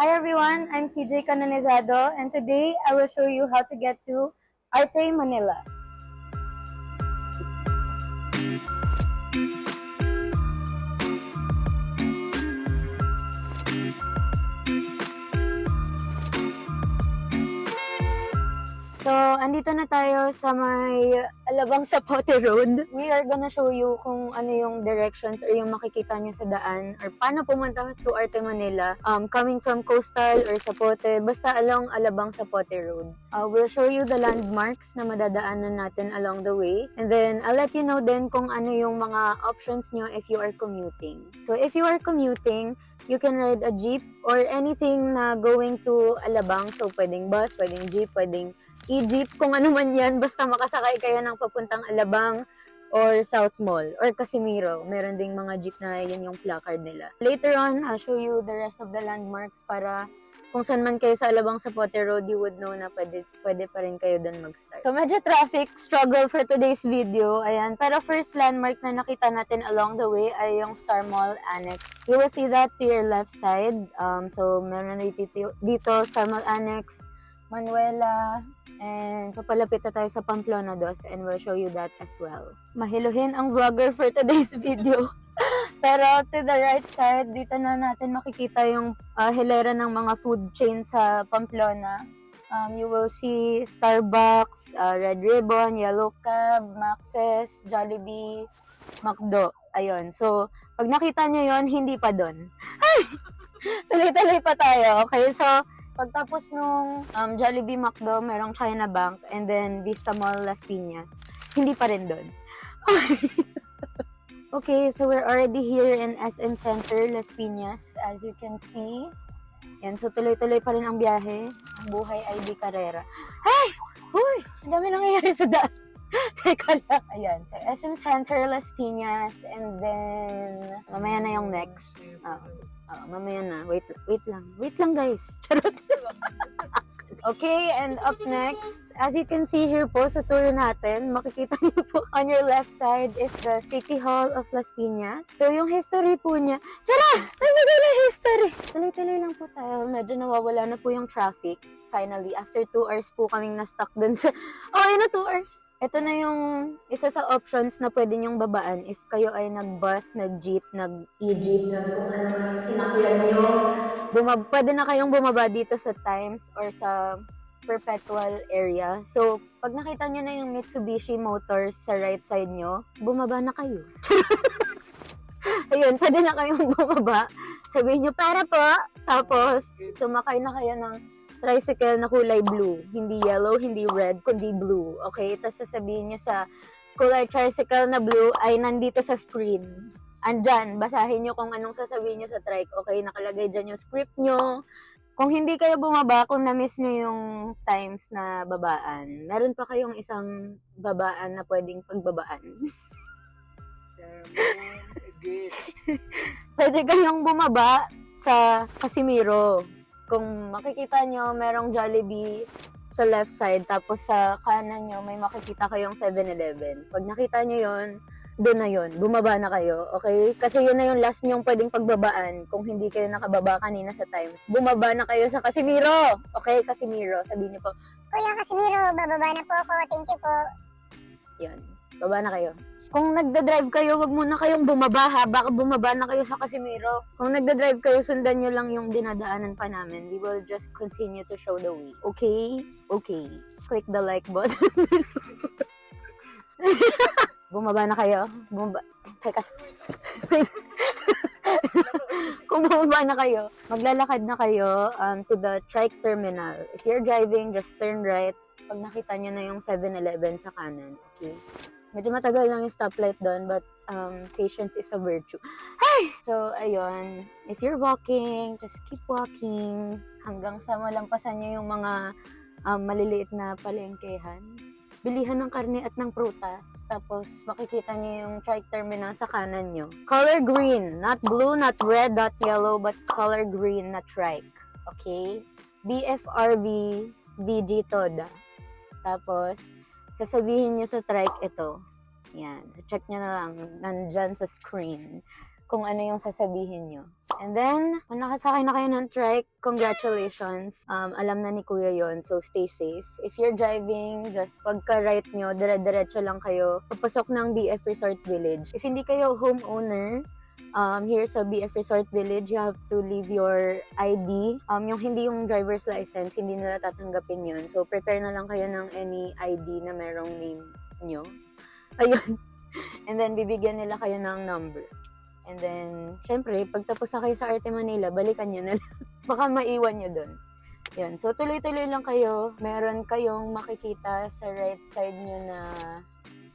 Hi everyone, I'm CJ Canonizado and today I will show you how to get to Arte, Manila. So, andito na tayo sa may Alabang Sapote Road. We are gonna show you kung ano yung directions or yung makikita nyo sa daan or paano pumunta to Arte, Manila. Coming from Coastal or Sapote, basta along Alabang Sapote Road. We'll show you the landmarks na madadaanan natin along the way. And then, I'll let you know din kung ano yung mga options nyo if you are commuting. So, if you are commuting, you can ride a jeep or anything na going to Alabang. So, pwedeng bus, pwedeng jeep, pwedeng e-jeep, kung ano man yan, basta makasakay kayo ng papuntang Alabang or South Mall or Casimiro. Meron ding mga jeep na yun yung placard nila. Later on, I'll show you the rest of the landmarks para kung saan man kayo sa Alabang Sapote Road, you would know na pwede pa rin kayo doon mag-start. So, medyo traffic struggle for today's video. Ayan. Pero first landmark na nakita natin along the way ay yung Star Mall Annex. You will see that to your left side. So, meron dito Star Mall Annex, Manuela, and papalapit na tayo sa Pamplona Dos and we'll show you that as well. Mahiluhin ang vlogger for today's video. Pero to the right side, dito na natin makikita yung hilera ng mga food chain sa Pamplona. You will see Starbucks, Red Ribbon, Yellow Cab, Max's, Jollibee, McDo. Ayun. So, pag nakita nyo yon hindi pa doon. Ay! Tuloy-tuloy pa tayo. Okay, so pagtapos nung Jollibee, McDo, merong China Bank, and then Vista Mall, Las Piñas. Hindi pa rin doon. Okay, so we're already here in SM Center, Las Piñas, as you can see. Yan, so tuloy-tuloy pa rin ang biyahe. Ang buhay ay di karera. Hey! Uy! Ang dami nangyayari sa daan. Teka lang. Ayan, so SM Center, Las Piñas, and then mamaya na yung next. Mamaya na. Wait lang guys. Charot. Okay, and up next, as you can see here po sa tour natin, makikita niyo po on your left side is the City Hall of Las Piñas. So, yung history po niya, tara! Nandito na history! Tuloy-tuloy lang po tayo. Medyo nawawala na po yung traffic. Finally, after 2 hours po kaming na-stuck dun sa... Okay na 2 hours! Ito na yung isa sa options na pwede nyong babaan if kayo ay nag-bus, nag-jeep, nag-e-jeep, kung ano man yung sinakyan nyo. Pwede na kayong bumaba dito sa Times or sa Perpetual area. So, pag nakita nyo na yung Mitsubishi Motors sa right side nyo, bumaba na kayo. Ayun, pwede na kayong bumaba. Sabihin nyo, para po. Tapos, sumakay na kayo ng tricycle na kulay blue. Hindi yellow, hindi red, kundi blue. Okay? Tapos sasabihin nyo sa kulay tricycle na blue ay nandito sa screen. Andyan, basahin nyo kung anong sasabihin nyo sa trike. Okay? Nakalagay dyan yung script nyo. Kung hindi kayo bumaba, kung na-miss nyo yung times na babaan, meron pa kayong isang babaan na pwedeng pagbabaan. Pwede kayong bumaba sa Casimiro. Kung makikita nyo, merong Jollibee sa left side, tapos sa kanan nyo, may makikita kayong 7-Eleven. Pag nakita nyo yon, doon na yon, bumaba na kayo, okay? Kasi yun na yung last nyong pwedeng pagbabaan kung hindi kayo nakababa kanina sa Times. Bumaba na kayo sa Casimiro! Okay, Casimiro, sabihin nyo po, Kuya Casimiro, bababa na po ako. Thank you po. yun, baba na kayo. Kung nagda-drive kayo, wag muna kayong bumaba ha. Baka bumaba na kayo sa Casimiro. Kung nagda-drive kayo, sundan nyo lang yung dinadaanan pa namin. We will just continue to show the way. Okay? Okay. Click the like button. Bumaba na kayo. Teka. Kung bumaba na kayo, maglalakad na kayo to the trike terminal. If you're driving, just turn right. Pag nakita nyo na yung 7-Eleven sa kanan. Okay? Medyo matagal lang yung stoplight doon, but patience is a virtue. Hey! So, ayun. If you're walking, just keep walking hanggang sa malampasan nyo yung mga maliliit na palengkehan. Bilihan ng karne at ng prutas. Tapos, makikita nyo yung trike terminal sa kanan nyo. Color green. Not blue, not red, not yellow, but color green na trike. Okay? BFRV VG Toda. Tapos, sasabihin nyo sa trike ito. Yan. So, check nyo na lang. Nandyan sa screen. kung ano yung sasabihin nyo. And then, kung nakasakay na kayo ng trike, congratulations. Alam na ni Kuya yon, so stay safe. If you're driving, just pagka-right nyo, dire-diretso lang kayo, papasok ng BF Resort Village. If hindi kayo homeowner, here sa BF Resort Village, you have to leave your ID. Yung hindi yung driver's license, hindi nila tatanggapin yun. So, prepare na lang kayo ng any ID na merong name nyo. Ayun. And then, bibigyan nila kayo ng number. And then, syempre, pagtapos na kayo sa Arte Manila, balikan nyo na lang. Baka maiwan nyo dun. Yan. So, tuloy-tuloy lang kayo. Meron kayong makikita sa right side nyo na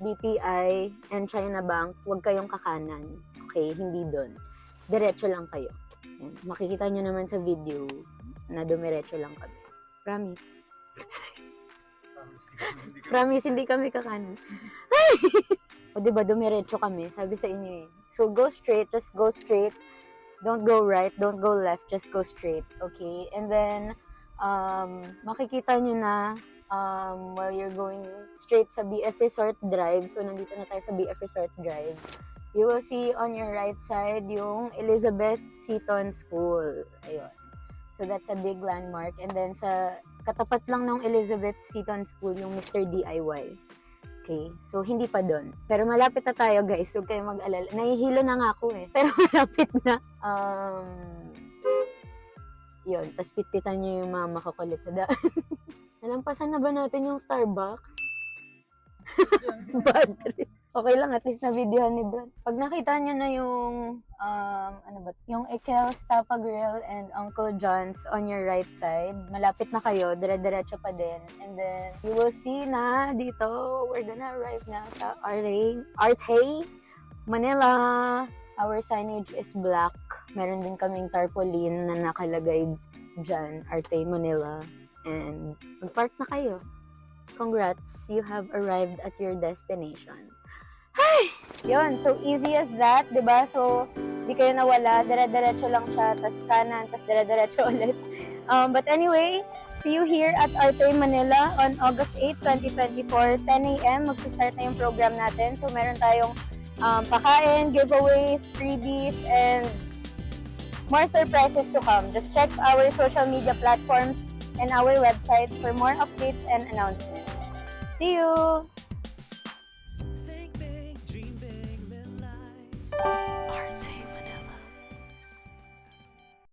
BPI and China Bank. Huwag kayong kakanan. Okay? Hindi dun. Diretso lang kayo. Yan. Makikita nyo naman sa video na dumiretso lang kami. Promise. Promise, hindi kami kakanan. O diba, dumiretso kami. Sabi sa inyo eh. So, go straight. Just go straight. Don't go right. Don't go left. Just go straight. Okay? And then, makikita nyo na while you're going straight sa BF Resort Drive. So, nandito na tayo sa BF Resort Drive. You will see on your right side yung Elizabeth Seton School. Ayun. So, that's a big landmark. And then, sa katapat lang ng Elizabeth Seton School, yung Mr. DIY. Okay, so hindi pa doon. Pero malapit na tayo, guys. Huwag kayong mag-alala. Nahihilo na nga ako eh. Pero malapit na. Yun, tas pitpitan niyo yung mga makukulit sa daan. Nalampasan na ba natin yung Starbucks? Bad trip. Okay lang, at least na-videohan ni Brad. Pag nakita nyo na yung, yung Ekel's Tapa Grill and Uncle John's on your right side, malapit na kayo, dire-diretso pa din. And then, you will see na dito, we're gonna arrive na sa Arte Manila. Our signage is black. Meron din kaming tarpaulin na nakalagay dyan, Arte Manila. And, mag-park na kayo. Congrats, you have arrived at your destination. Ay! Yun, so easy as that, diba? So, di kayo nawala, dire-diretso lang siya, tas kanan, tas dire-diretso ulit. But anyway, see you here at Arte Manila on August 8, 2024, 10 a.m. Mag-start na yung program natin. So, meron tayong pakain, giveaways, freebies, and more surprises to come. Just check our social media platforms and our website for more updates and announcements. See you!